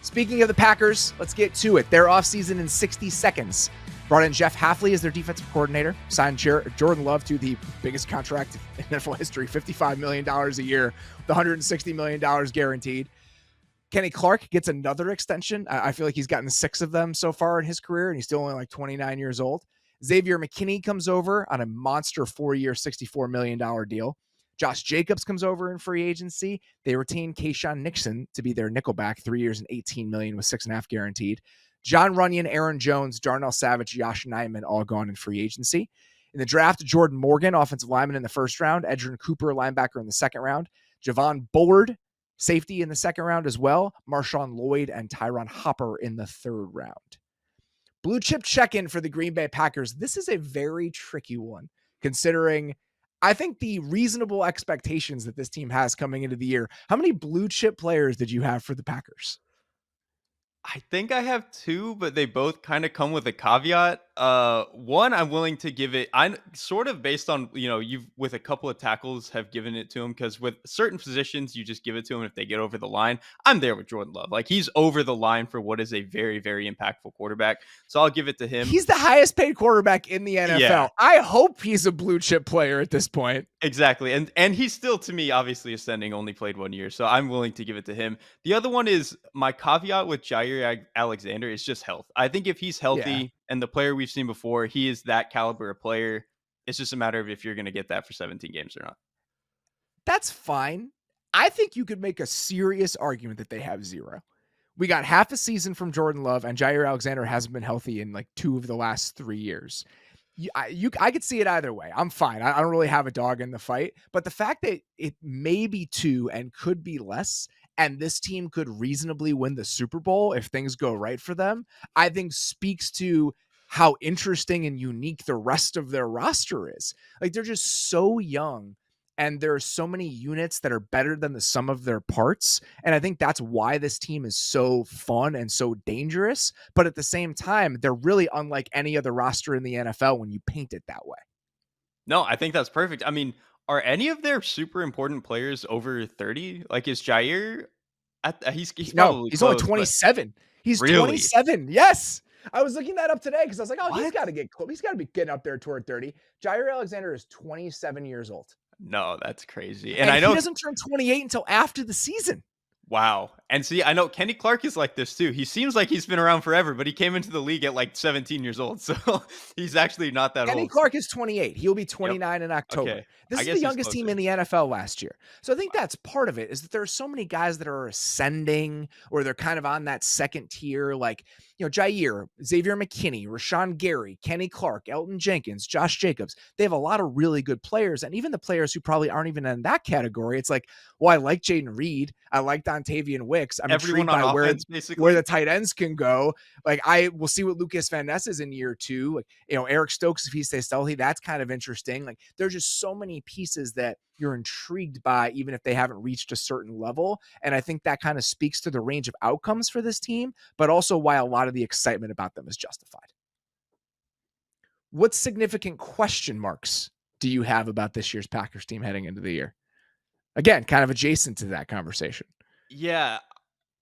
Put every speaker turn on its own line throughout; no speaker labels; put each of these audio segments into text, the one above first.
Speaking of the Packers, let's get to it. Their offseason in 60 seconds. Brought in Jeff Hafley as their defensive coordinator. Signed Jordan Love to the biggest contract in NFL history, $55 million a year, with $160 million guaranteed. Kenny Clark gets another extension. I feel like he's gotten 6 of them so far in his career, and he's still only like 29 years old. Xavier McKinney comes over on a monster 4-year, $64 million deal. Josh Jacobs comes over in free agency. They retain Keyshawn Nixon to be their nickelback, 3 years and $18 million with $6.5 guaranteed. John Runyon, Aaron Jones, Darnell Savage, Josh Nijman all gone in free agency. In the draft, Jordan Morgan, offensive lineman in the first round. Edgerrin Cooper, linebacker in the second round. Javon Bullard, safety in the second round as well. Marshawn Lloyd and Tyron Hopper in the third round. Blue chip check-in for the Green Bay Packers. This is a very tricky one, considering I think the reasonable expectations that this team has coming into the year. How many blue chip players did you have for the Packers?
I think I have 2, but they both kind of come with a caveat. One, I'm willing to give it. I'm sort of based on, you've with a couple of tackles have given it to him, because with certain positions, you just give it to him if they get over the line. I'm there with Jordan Love. Like, he's over the line for what is a very, very impactful quarterback. So I'll give it to him.
He's the highest paid quarterback in the NFL. Yeah. I hope he's a blue chip player at this point.
Exactly. And he's still, to me, obviously ascending, only played 1 year. So I'm willing to give it to him. The other one is my caveat with Jaire Alexander is just health. I think if he's healthy and the player we've seen before, he is that caliber of player. It's just a matter of if you're going to get that for 17 games or not.
That's fine. I think you could make a serious argument that they have 0. We got half a season from Jordan Love, and Jaire Alexander hasn't been healthy in like 2 of the last 3 years. I could see it either way. I'm fine. I don't really have a dog in the fight, but the fact that it may be 2 and could be less, and this team could reasonably win the Super Bowl if things go right for them, I think speaks to how interesting and unique the rest of their roster is. Like, they're just so young, and there are so many units that are better than the sum of their parts. And I think that's why this team is so fun and so dangerous. But at the same time, they're really unlike any other roster in the NFL when you paint it that way.
No, I think that's perfect. I mean, are any of their super important players over 30? Like, is Jaire? He's probably
he's
close,
only 27. He's
really?
27. Yes. I was looking that up today because I was like, oh, he's got to get close. He's got to be getting up there toward 30. Jaire Alexander is 27 years old.
No, that's crazy.
And I know he doesn't turn 28 until after the season.
Wow. And see, I know Kenny Clark is like this too. He seems like he's been around forever, but he came into the league at like 17 years old. So he's actually not that old.
Kenny Clark is 28. He'll be 29 in October. Okay. This is the youngest team in the NFL last year. So I think that's part of it, is that there are so many guys that are ascending, or they're kind of on that second tier, like, Jaire, Xavier McKinney, Rashawn Gary, Kenny Clark, Elton Jenkins, Josh Jacobs. They have a lot of really good players. And even the players who probably aren't even in that category, it's like, well, I like Jaden Reed. I like Dontavian Wicks. I'm intrigued by where the tight ends can go. Like, I will see what Lucas Van Ness is in year 2. Like, Eric Stokes, if he stays healthy, that's kind of interesting. Like, there's just so many pieces that you're intrigued by, even if they haven't reached a certain level. And I think that kind of speaks to the range of outcomes for this team, but also why a lot of the excitement about them is justified. What significant question marks do you have about this year's Packers team heading into the year? Again, kind of adjacent to that conversation.
Yeah.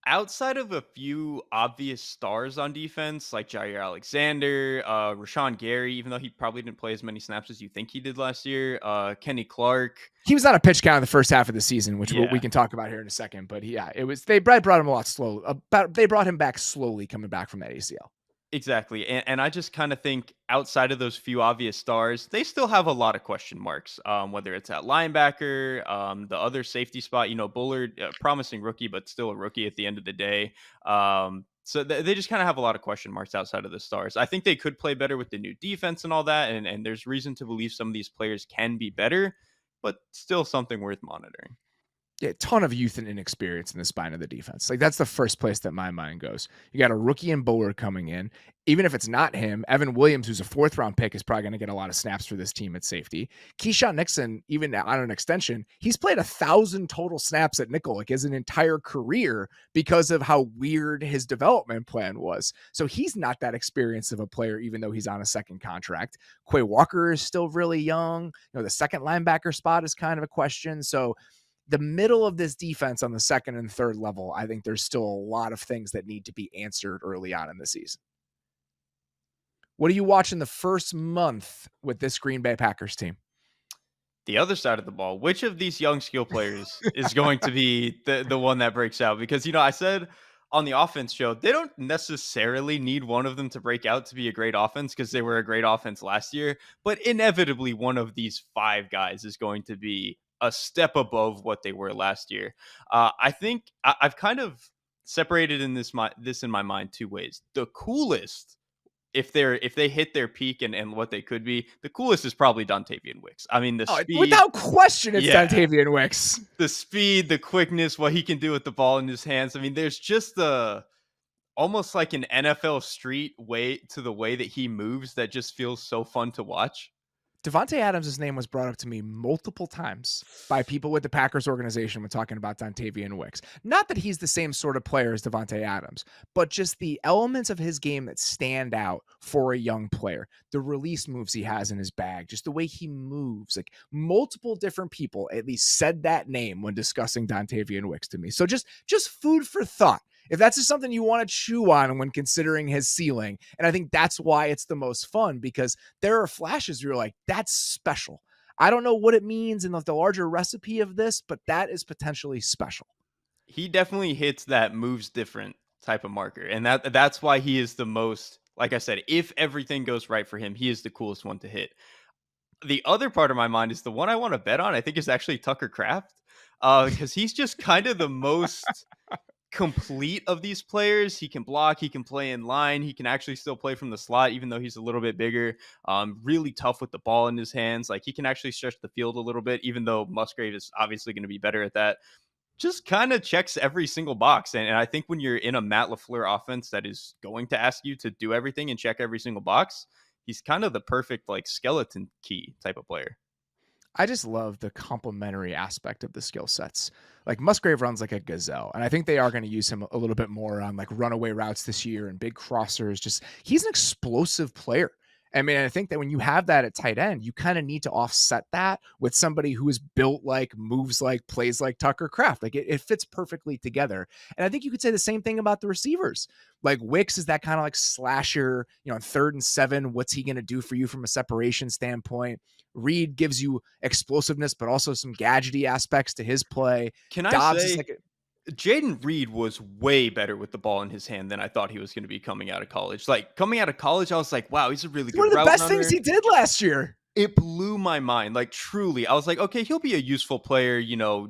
Outside of a few obvious stars on defense, like Jaire Alexander, Rashawn Gary, even though he probably didn't play as many snaps as you think he did last year, Kenny Clark.
He was on a pitch count in the first half of the season, which we can talk about here in a second. But they brought him a lot slow. They brought him back slowly coming back from that ACL.
Exactly. And I just kind of think outside of those few obvious stars, they still have a lot of question marks, whether it's at linebacker, the other safety spot, Bullard, promising rookie, but still a rookie at the end of the day. So they just kind of have a lot of question marks outside of the stars. I think they could play better with the new defense and all that. And there's reason to believe some of these players can be better, but still something worth monitoring.
Yeah, a ton of youth and inexperience in the spine of the defense. Like, that's the first place that my mind goes. You got a rookie in Bullard coming in. Even if it's not him, Evan Williams, who's a 4th-round pick, is probably going to get a lot of snaps for this team at safety. Keyshawn Nixon, even on an extension, he's played 1,000 total snaps at nickel, like, his entire career, because of how weird his development plan was. So he's not that experienced of a player, even though he's on a second contract. Quay Walker is still really young. The second linebacker spot is kind of a question. So The middle of this defense on the second and third level, I think there's still a lot of things that need to be answered early on in the season. What do you watch in the first month with this Green Bay Packers team?
The other side of the ball, which of these young skill players is going to be the one that breaks out? Because, I said on the offense show, they don't necessarily need one of them to break out to be a great offense because they were a great offense last year. But inevitably, one of these five guys is going to be a step above what they were last year. I think I've kind of separated this in my mind two ways. The coolest, if they hit their peak and what they could be, the coolest is probably Dontavian Wicks. I mean, the speed,
without question, it's
yeah,
Dontavian Wicks.
the speed, the quickness, what he can do with the ball in his hands. I mean, there's just almost like an NFL street way to the way that he moves that just feels so fun to watch.
Davante Adams' name was brought up to me multiple times by people with the Packers organization when talking about Dontavian Wicks. Not that he's the same sort of player as Davante Adams, but just the elements of his game that stand out for a young player. The release moves he has in his bag, just the way he moves. Like multiple different people at least said that name when discussing Dontavian Wicks to me. So just food for thought. If that's just something you want to chew on when considering his ceiling. And I think that's why it's the most fun, because there are flashes where you're like, that's special. I don't know what it means in the larger recipe of this, but that is potentially special.
He definitely hits that moves different type of marker. And that's why he is the most, like I said, if everything goes right for him, he is the coolest one to hit. The other part of my mind is the one I want to bet on, I think, is actually Tucker Kraft. Because he's just kind of the most complete of these players. He can block, he can play in line, he can actually still play from the slot, even though he's a little bit bigger. Really tough with the ball in his hands. Like he can actually stretch the field a little bit, even though Musgrave is obviously going to be better at that. Just kind of checks every single box. And I think when you're in a Matt LaFleur offense that is going to ask you to do everything and check every single box, he's kind of the perfect like skeleton key type of player.
I just love the complementary aspect of the skill sets. Like Musgrave runs like a gazelle, and I think they are going to use him a little bit more on like runaway routes this year and big crossers. Just he's an explosive player. I mean, I think that when you have that at tight end, you kind of need to offset that with somebody who is built like, moves like, plays like Tucker Kraft. Like it fits perfectly together. And I think you could say the same thing about the receivers. Like Wicks is that kind of like slasher, on 3rd and 7. What's he going to do for you from a separation standpoint? Reed gives you explosiveness, but also some gadgety aspects to his play.
Can
Dobbs
I say,
is like
Jaden Reed was way better with the ball in his hand than I thought he was going to be coming out of college. Like coming out of college, I was like, wow, he's a really good
one of the
route
best
runner.
things he did last year.
It blew my mind. Like truly, I was like, okay, he'll be a useful player,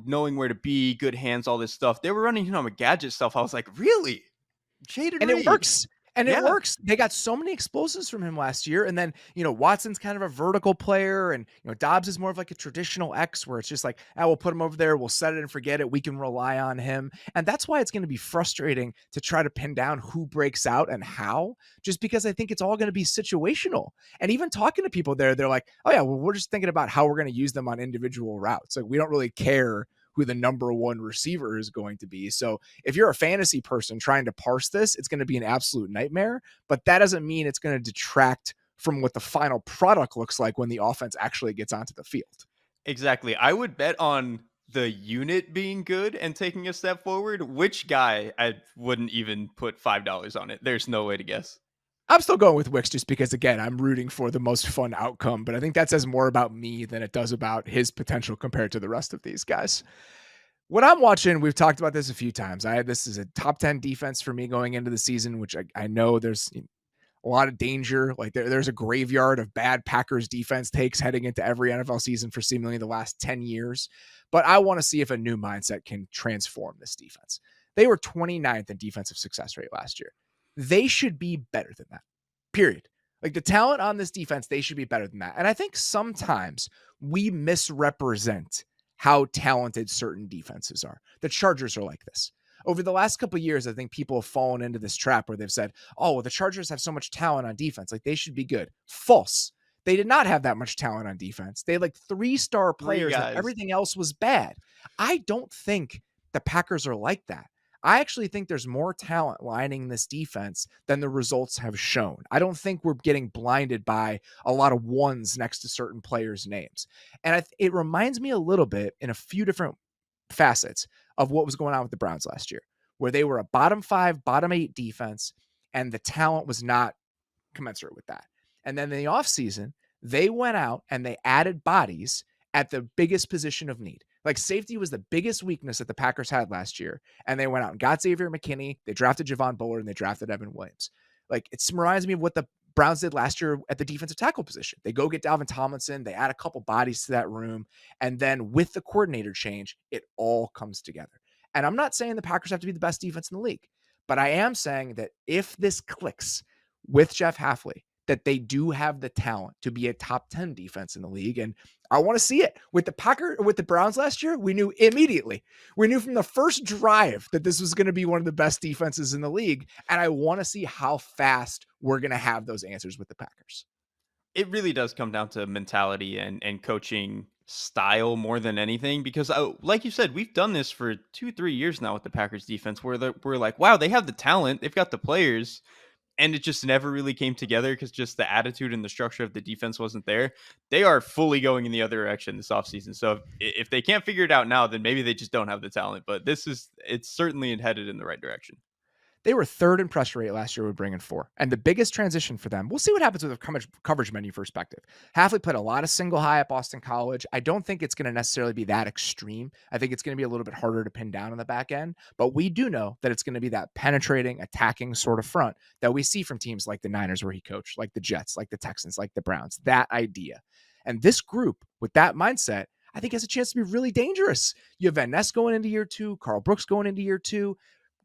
knowing where to be, good hands, all this stuff. They were running him on gadget stuff. I was like, really? Jaden
And
Reed?
it works. And
Yeah.
it works. They got so many explosives from him last year. And then, Watson's kind of a vertical player. And, Dobbs is more of like a traditional X where it's just like, we'll put him over there. We'll set it and forget it. We can rely on him. And that's why it's going to be frustrating to try to pin down who breaks out and how, just because I think it's all going to be situational. And even talking to people there, they're like, oh, yeah, well, we're just thinking about how we're going to use them on individual routes. Like, we don't really care who the number one receiver is going to be. So if you're a fantasy person trying to parse this, it's going to be an absolute nightmare, but that doesn't mean it's going to detract from what the final product looks like when the offense actually gets onto the field.
Exactly. I would bet on the unit being good and taking a step forward. Which guy I wouldn't even put $5 on it. There's no way to guess.
I'm still going with Wicks just because, again, I'm rooting for the most fun outcome, but I think that says more about me than it does about his potential compared to the rest of these guys. What I'm watching, we've talked about this a few times. This is a top 10 defense for me going into the season, which I know there's a lot of danger. Like there's a graveyard of bad Packers defense takes heading into every NFL season for seemingly the last 10 years. But I want to see if a new mindset can transform this defense. They were 29th in defensive success rate last year. They should be better than that, period. Like the talent on this defense, they should be better than that. And I think sometimes we misrepresent how talented certain defenses are. The Chargers are like this. Over the last couple of years, I think people have fallen into this trap where they've said, oh, well, the Chargers have so much talent on defense. Like they should be good. False. They did not have that much talent on defense. They had like 3-star players and everything else was bad. I don't think the Packers are like that. I actually think there's more talent lining this defense than the results have shown. I don't think we're getting blinded by a lot of ones next to certain players' names. And it reminds me a little bit in a few different facets of what was going on with the Browns last year, where they were a bottom 5, bottom 8 defense, and the talent was not commensurate with that. And then in the offseason, they went out and they added bodies at the biggest position of need. Like safety was the biggest weakness that the Packers had last year. And they went out and got Xavier McKinney. They drafted Javon Bullard and they drafted Evan Williams. Like it reminds me of what the Browns did last year at the defensive tackle position. They go get Dalvin Tomlinson. They add a couple bodies to that room. And then with the coordinator change, it all comes together. And I'm not saying the Packers have to be the best defense in the league, but I am saying that if this clicks with Jeff Hafley, that they do have the talent to be a top 10 defense in the league. And I want to see it. With the Browns last year, we knew immediately. We knew from the first drive that this was going to be one of the best defenses in the league. And I want to see how fast we're going to have those answers with the Packers.
It really does come down to mentality and coaching style more than anything, because like you said, we've done this for 2-3 years now with the Packers defense where we're like, wow, they have the talent, they've got the players, and it just never really came together because just the attitude and the structure of the defense wasn't there. They are fully going in the other direction this offseason. So if they can't figure it out now, then maybe they just don't have the talent. But it's certainly headed in the right direction.
They were third in pressure rate last year with bringing 4. And the biggest transition for them, we'll see what happens with a coverage menu perspective. Hafley played a lot of single high at Boston College. I don't think it's going to necessarily be that extreme. I think it's going to be a little bit harder to pin down on the back end. But we do know that it's going to be that penetrating, attacking sort of front that we see from teams like the Niners where he coached, like the Jets, like the Texans, like the Browns, that idea. And this group with that mindset, I think has a chance to be really dangerous. You have Van Ness going into year 2, Carl Brooks going into year 2.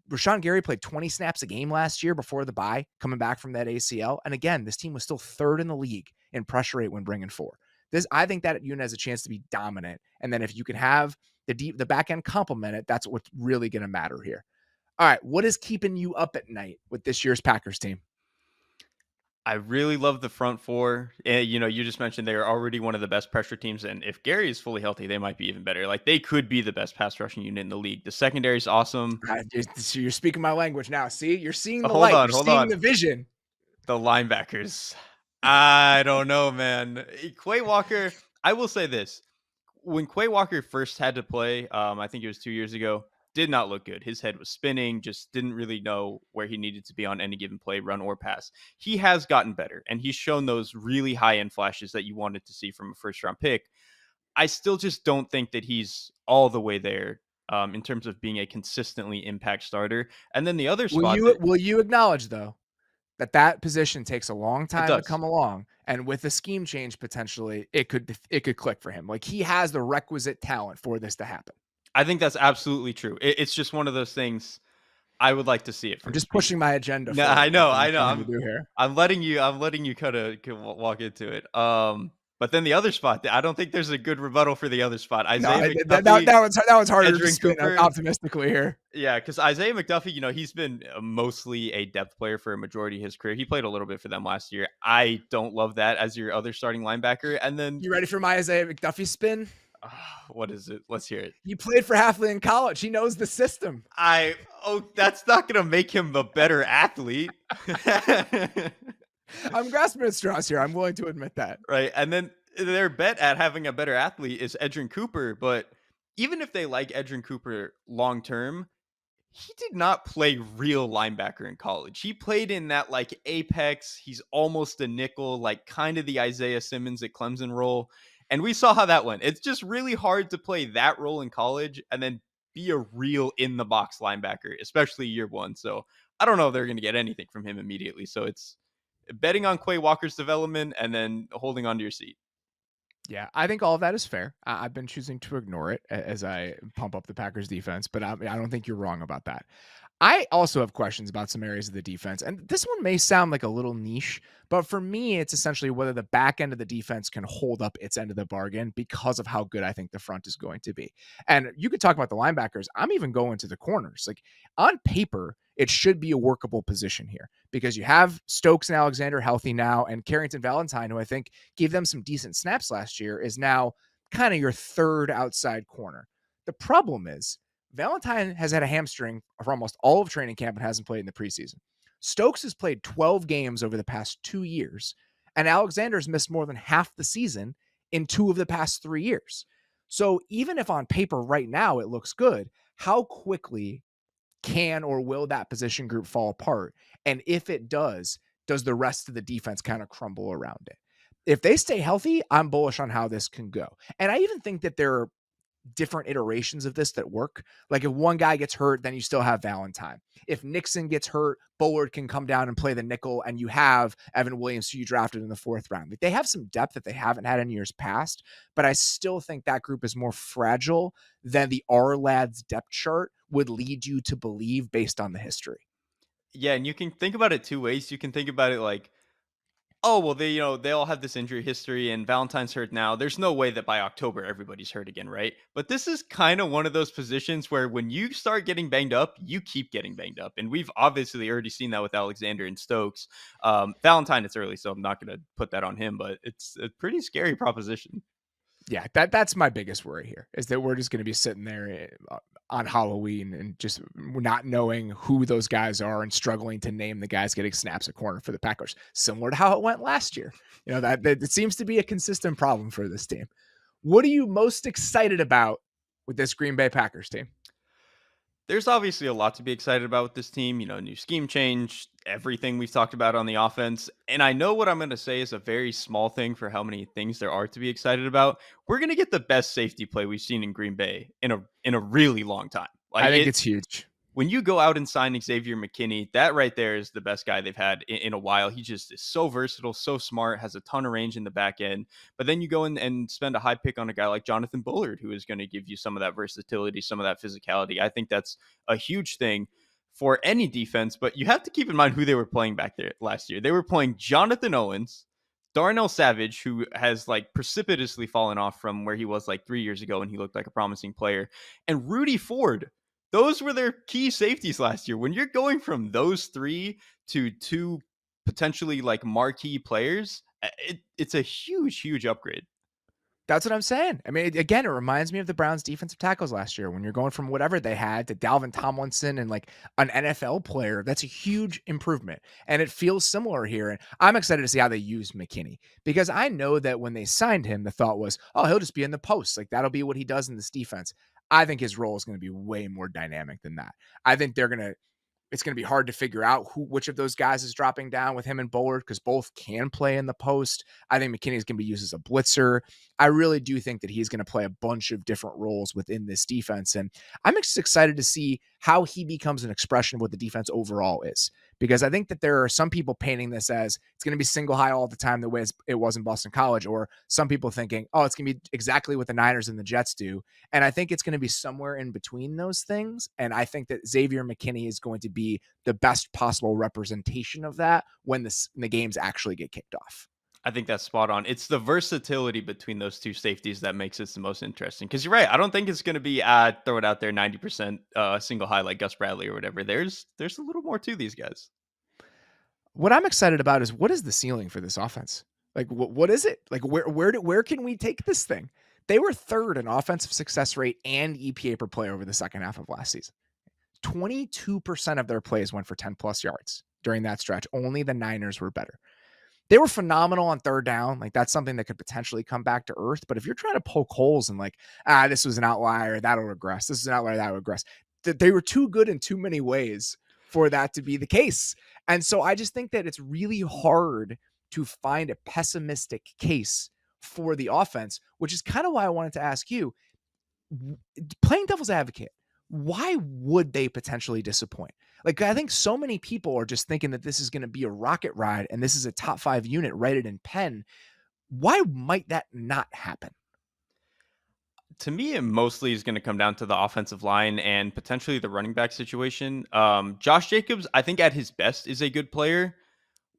Rashawn Gary played 20 snaps a game last year before the bye, coming back from that ACL. And again, this team was still third in the league in pressure rate when bringing 4. I think that unit has a chance to be dominant. And then if you can have the back end complement it, that's what's really going to matter here. All right, what is keeping you up at night with this year's Packers team?
I really love the front 4. You just mentioned they're already one of the best pressure teams. And if Gary is fully healthy, they might be even better. Like they could be the best pass rushing unit in the league. The secondary is awesome.
You're speaking my language now. See, you're seeing the light. You're seeing the vision.
The linebackers. I don't know, man. Quay Walker, I will say this. When Quay Walker first had to play, I think it was 2 years ago, did not look good. His head was spinning, just didn't really know where he needed to be on any given play, run or pass. He has gotten better, and he's shown those really high-end flashes that you wanted to see from a first-round pick. I still just don't think that he's all the way there in terms of being a consistently impact starter. And then the other spot...
Will you acknowledge, though, that position takes a long time to come along, and with a scheme change, potentially, it could click for him. Like, he has the requisite talent for this to happen.
I think that's absolutely true. It's just one of those things I would like to see it.
I'm just pushing my agenda.
No, I know. I'm letting you kind of walk into it. But then the other spot, I don't think there's a good rebuttal for the other spot.
That one's harder to spin optimistically here.
Yeah, because Isaiah McDuffie, he's been mostly a depth player for a majority of his career. He played a little bit for them last year. I don't love that as your other starting linebacker. And then
you ready for my Isaiah McDuffie spin?
What is it? Let's hear it.
He played for Hafley in college. He knows the system.
That's not going to make him a better athlete.
I'm grasping at straws here. I'm willing to admit that.
Right. And then their bet at having a better athlete is Edgerrin Cooper. But even if they like Edgerrin Cooper long term, he did not play real linebacker in college. He played in that like apex. He's almost a nickel, like kind of the Isaiah Simmons at Clemson role. And we saw how that went. It's just really hard to play that role in college and then be a real in-the-box linebacker, especially year 1. So I don't know if they're going to get anything from him immediately. So it's betting on Quay Walker's development and then holding on to your seat.
Yeah, I think all of that is fair. I've been choosing to ignore it as I pump up the Packers defense, but I don't think you're wrong about that. I also have questions about some areas of the defense, and this one may sound like a little niche, but for me, it's essentially whether the back end of the defense can hold up its end of the bargain because of how good I think the front is going to be. And you could talk about the linebackers. I'm even going to the corners. Like on paper, it should be a workable position here because you have Stokes and Alexander healthy now, and Carrington Valentine, who I think gave them some decent snaps last year, is now kind of your third outside corner. The problem is Valentine has had a hamstring for almost all of training camp and hasn't played in the preseason. Stokes has played 12 games over the past 2 years, and Alexander's missed more than half the season in 2 of the past 3 years. So even if on paper right now it looks good, how quickly can or will that position group fall apart? And if it does the rest of the defense kind of crumble around it? If they stay healthy, I'm bullish on how this can go. And I even think that there are different iterations of this that work. Like if one guy gets hurt, then you still have Valentine. If Nixon gets hurt, Bullard can come down and play the nickel, and you have Evan Williams, who you drafted in the 4th round. Like they have some depth that they haven't had in years past, but I still think that group is more fragile than the R lads depth chart would lead you to believe based on the history.
Yeah, and you can think about it two ways. You can think about it like, oh, well, they all have this injury history and Valentine's hurt now. There's no way that by October everybody's hurt again, right? But this is kind of one of those positions where when you start getting banged up, you keep getting banged up. And we've obviously already seen that with Alexander and Stokes. Valentine, it's early, so I'm not going to put that on him, but it's a pretty scary proposition.
Yeah, that's my biggest worry here, is that we're just going to be sitting there on Halloween and just not knowing who those guys are and struggling to name the guys getting snaps at corner for the Packers, similar to how it went last year. That it seems to be a consistent problem for this team. What are you most excited about with this Green Bay Packers team?
There's obviously a lot to be excited about with this team. New scheme change, everything we've talked about on the offense. And I know what I'm going to say is a very small thing for how many things there are to be excited about. We're going to get the best safety play we've seen in Green Bay in a really long time.
I think it's huge.
When you go out and sign Xavier McKinney, that right there is the best guy they've had in a while. He just is so versatile, so smart, has a ton of range in the back end. But then you go in and spend a high pick on a guy like Jonathan Bullard, who is going to give you some of that versatility, some of that physicality. I think that's a huge thing for any defense. But you have to keep in mind who they were playing back there last year. They were playing Jonathan Owens, Darnell Savage, who has like precipitously fallen off from where he was like 3 years ago, and he looked like a promising player, and Rudy Ford. Those were their key safeties last year. When you're going from those three to two potentially like marquee players, it's a huge upgrade.
That's what I'm saying. I mean, again, it reminds me of the Browns defensive tackles last year when you're going from whatever they had to Dalvin Tomlinson and like an NFL player. That's a huge improvement. And it feels similar here. And I'm excited to see how they use McKinney, because I know that when they signed him, the thought was, oh, he'll just be in the post. Like that'll be what he does in this defense. I think his role is going to be way more dynamic than that. I think it's going to be hard to figure out which of those guys is dropping down with him and Bullard, because both can play in the post. I think McKinney is going to be used as a blitzer. I really do think that he's going to play a bunch of different roles within this defense. And I'm just excited to see how he becomes an expression of what the defense overall is, because I think that there are some people painting this as it's going to be single high all the time, the way it was in Boston College, or some people thinking, oh, it's going to be exactly what the Niners and the Jets do. And I think it's going to be somewhere in between those things. And I think that Xavier McKinney is going to be the best possible representation of that when the games actually get kicked off.
I think that's spot on. It's the versatility between those two safeties that makes it the most interesting. Because you're right, I don't think it's going to be throw it out there 90% single high like Gus Bradley or whatever. There's a little more to these guys.
What I'm excited about is, what is the ceiling for this offense? Like, what is it? Like, where can we take this thing? They were third in offensive success rate and EPA per play over the second half of last season. 22% of their plays went for 10 plus yards during that stretch. Only the Niners were better. They were phenomenal on third down. Like that's something that could potentially come back to earth. But if you're trying to poke holes and like, this was an outlier, that'll regress. This is an outlier, that'll regress. They were too good in too many ways for that to be the case. And so I just think that it's really hard to find a pessimistic case for the offense, which is kind of why I wanted to ask you, playing devil's advocate, why would they potentially disappoint? Like, I think so many people are just thinking that this is going to be a rocket ride and this is a top 5 unit, write it in pen. Why might that not happen?
To me, it mostly is going to come down to the offensive line and potentially the running back situation. Josh Jacobs, I think at his best is a good player.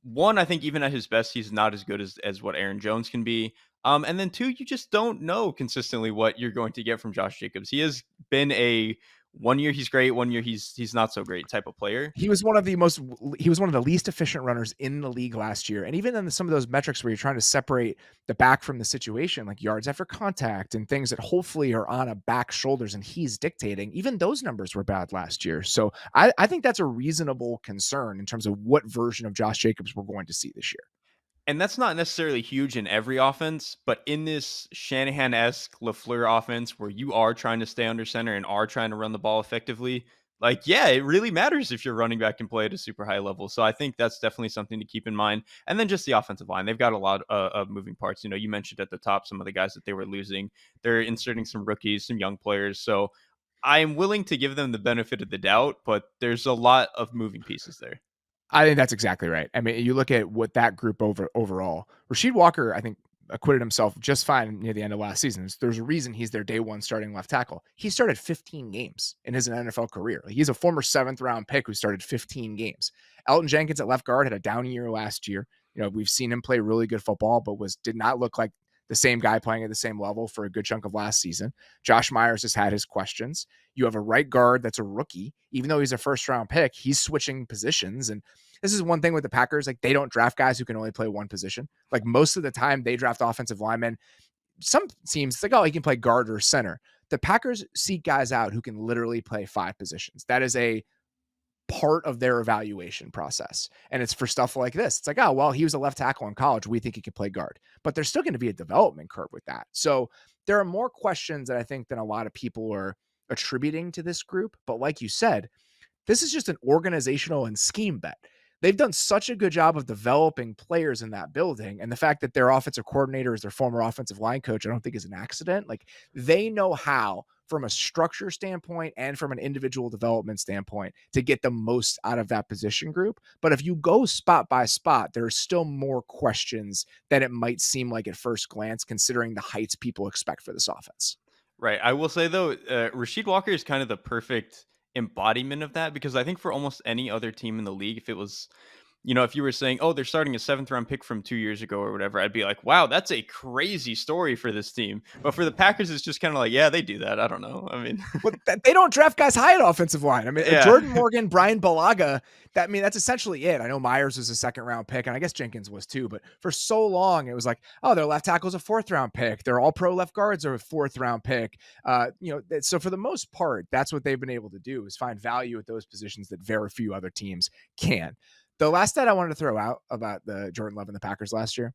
One, I think even at his best, he's not as good as what Aaron Jones can be. And then two, you just don't know consistently what you're going to get from Josh Jacobs. He has been a 1 year he's great, 1 year he's not so great type of player.
He was one of the least efficient runners in the league last year. And even in some of those metrics where you're trying to separate the back from the situation, like yards after contact and things that hopefully are on a back's shoulders and he's dictating, even those numbers were bad last year. So I think that's a reasonable concern in terms of what version of Josh Jacobs we're going to see this year.
And that's not necessarily huge in every offense, but in this Shanahan-esque LaFleur offense where you are trying to stay under center and are trying to run the ball effectively, like, yeah, it really matters if your running back can play at a super high level. So I think that's definitely something to keep in mind. And then just the offensive line. They've got a lot of moving parts. You know, you mentioned at the top some of the guys that they were losing. They're inserting some rookies, some young players. So I am willing to give them the benefit of the doubt, but there's a lot of moving pieces there.
I think that's exactly right. I mean, you look at what that group overall. Rasheed Walker, I think, acquitted himself just fine near the end of last season. There's a reason he's their day one starting left tackle. He started 15 games in his NFL career. He's a former 7th-round pick who started 15 games. Elton Jenkins at left guard had a down year last year. You know, we've seen him play really good football, but did not look like the same guy playing at the same level for a good chunk of last season. Josh Myers has had his questions. You have a right guard that's a rookie. Even though he's a first-round pick, he's switching positions. And this is one thing with the Packers. Like, they don't draft guys who can only play one position. Like, most of the time they draft offensive linemen. Some teams, it's like, oh, he can play guard or center. The Packers seek guys out who can literally play 5 positions. That is a part of their evaluation process. And it's for stuff like this. It's like, oh, well, he was a left tackle in college. We think he could play guard. But there's still going to be a development curve with that. So there are more questions that I think than a lot of people are attributing to this group. But like you said, this is just an organizational and scheme bet. They've done such a good job of developing players in that building. And the fact that their offensive coordinator is their former offensive line coach, I don't think is an accident. Like, they know how, from a structure standpoint and from an individual development standpoint, to get the most out of that position group. But if you go spot by spot, there's still more questions than it might seem like at first glance, considering the heights people expect for this offense.
Right. I will say though, Rasheed Walker is kind of the perfect embodiment of that because I think for almost any other team in the league, if it was, you know, if you were saying, oh, they're starting a 7th-round pick from 2 years ago or whatever, I'd be like, wow, that's a crazy story for this team. But for the Packers, it's just kind of like, yeah, they do that. I don't know. I mean,
But they don't draft guys high at offensive line. I mean,
yeah.
Jordan Morgan, Brian Balaga, that's essentially it. I know Myers was a 2nd-round pick, and I guess Jenkins was too, but for so long, it was like, oh, their left tackle's a 4th-round pick. Their all-pro left guards are a 4th-round pick. So for the most part, that's what they've been able to do, is find value at those positions that very few other teams can. The last stat I wanted to throw out about the Jordan Love and the Packers last year,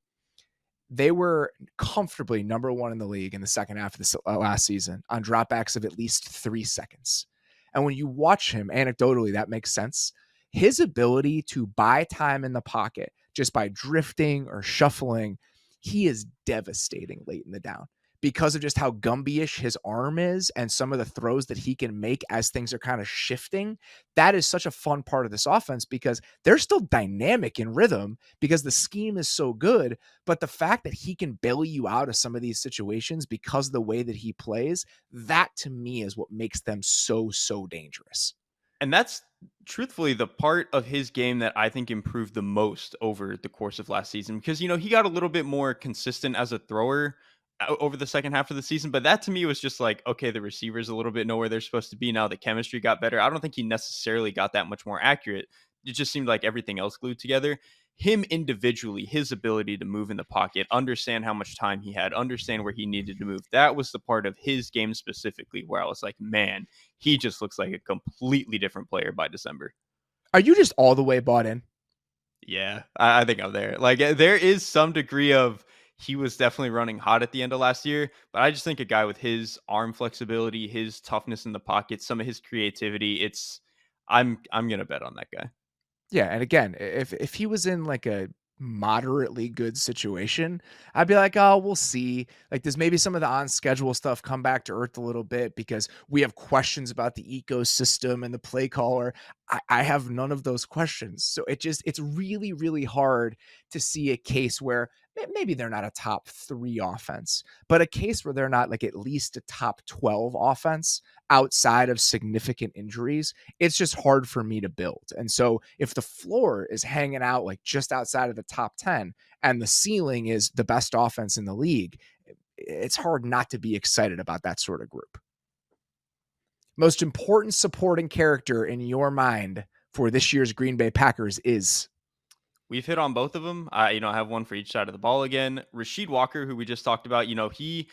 they were comfortably number 1 in the league in the second half of the last season on dropbacks of at least 3 seconds. And when you watch him, anecdotally, that makes sense. His ability to buy time in the pocket just by drifting or shuffling, he is devastating late in the down because of just how Gumby-ish his arm is and some of the throws that he can make as things are kind of shifting. That is such a fun part of this offense because they're still dynamic in rhythm because the scheme is so good. But the fact that he can bail you out of some of these situations because of the way that he plays, that to me is what makes them so, so dangerous.
And that's truthfully the part of his game that I think improved the most over the course of last season because, you know, he got a little bit more consistent as a thrower over the second half of the season. But that to me was just like, okay, the receivers a little bit know where they're supposed to be now. The chemistry got better. I don't think he necessarily got that much more accurate. It just seemed like everything else glued together. Him individually, his ability to move in the pocket, understand how much time he had, understand where he needed to move. That was the part of his game specifically where I was like, man, he just looks like a completely different player by December.
Are you just all the way bought in?
Yeah, I think I'm there. Like, there is some degree of he was definitely running hot at the end of last year, but I just think a guy with his arm flexibility, his toughness in the pocket, some of his creativity, I'm gonna bet on that guy.
Yeah, and again, if he was in like a moderately good situation, I'd be like, "Oh, we'll see." Like, there's maybe some of the on schedule stuff come back to earth a little bit because we have questions about the ecosystem and the play caller. I have none of those questions. So it's really, really hard to see a case where maybe they're not a top 3 offense, but a case where they're not like at least a top 12 offense outside of significant injuries. It's just hard for me to build. And so if the floor is hanging out like just outside of the top 10 and the ceiling is the best offense in the league, it's hard not to be excited about that sort of group. Most important supporting character in your mind for this year's Green Bay Packers is?
We've hit on both of them. I have one for each side of the ball again. Rasheed Walker, who we just talked about, he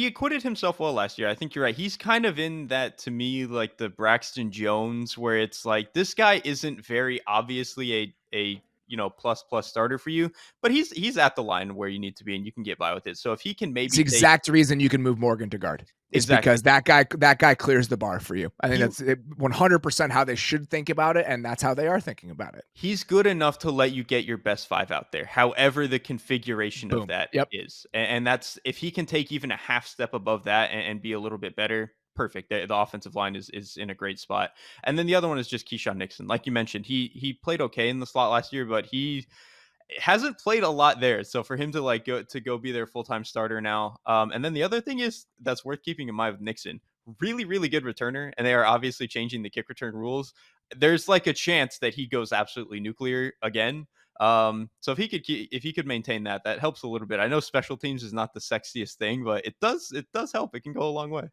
acquitted himself well last year. I think you're right. He's kind of in that, to me, like the Braxton Jones, where it's like this guy isn't very obviously a plus starter for you. But he's at the line where you need to be, and you can get by with it. So if he can maybe
it's the exact reason you can move Morgan to guard. It's
exactly
because that guy clears the bar for you. I think that's 100% how they should think about it, and that's how they are thinking about it.
He's good enough to let you get your best 5 out there, however the configuration
Boom.
of that
Yep.
is. And that's if he can take even a half step above that and be a little bit better, perfect. The offensive line is in a great spot. And then the other one is just Keyshawn Nixon. Like you mentioned, he played okay in the slot last year, but he hasn't played a lot there. So for him to go be their full-time starter now. And then the other thing is that's worth keeping in mind with Nixon. Really, really good returner, and they are obviously changing the kick return rules. There's like a chance that he goes absolutely nuclear again. So if he could maintain that helps a little bit. I know special teams is not the sexiest thing, but it does help. It can go a long way.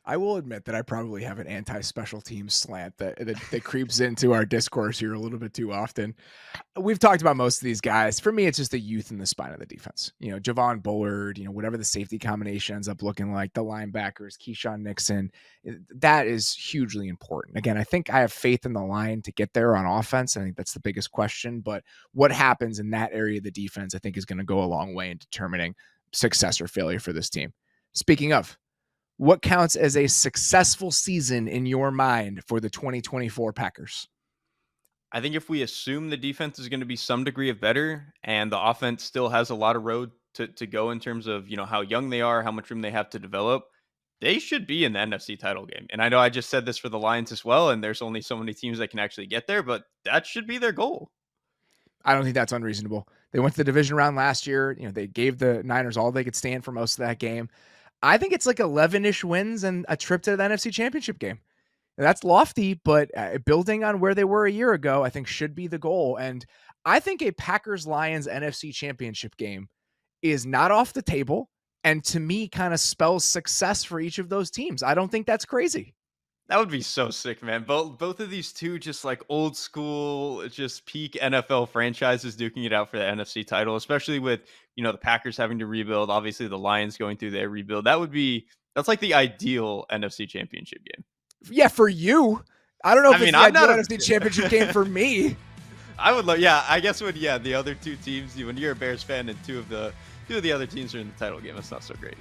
I will admit that I probably have an anti-special teams slant that creeps into our discourse here a little bit too often. We've talked about most of these guys. For me, it's just the youth in the spine of the defense. Javon Bullard, whatever the safety combination ends up looking like, the linebackers, Keyshawn Nixon, that is hugely important. Again, I think I have faith in the line to get there on offense. I think that's the biggest question. But what happens in that area of the defense, I think, is going to go a long way in determining success or failure for this team. Speaking of, what counts as a successful season in your mind for the 2024 Packers?
I think if we assume the defense is going to be some degree of better and the offense still has a lot of road to go in terms of, how young they are, how much room they have to develop, they should be in the NFC title game. And I know I just said this for the Lions as well, and there's only so many teams that can actually get there, but that should be their goal.
I don't think that's unreasonable. They went to the division round last year. They gave the Niners all they could stand for most of that game. I think it's like 11-ish wins and a trip to the NFC Championship game. That's lofty, but building on where they were a year ago, I think should be the goal. And I think a Packers-Lions NFC Championship game is not off the table, and to me kind of spells success for each of those teams. I don't think that's crazy.
That would be so sick, man. Both of these two just like old school, just peak NFL franchises duking it out for the NFC title, especially with, the Packers having to rebuild, obviously the Lions going through their rebuild. That's like the ideal NFC championship game.
Yeah, for you. I don't know if it's the ideal NFC championship game for me.
I would love, I guess the other two teams, when you're a Bears fan and two of the other teams are in the title game, it's not so great.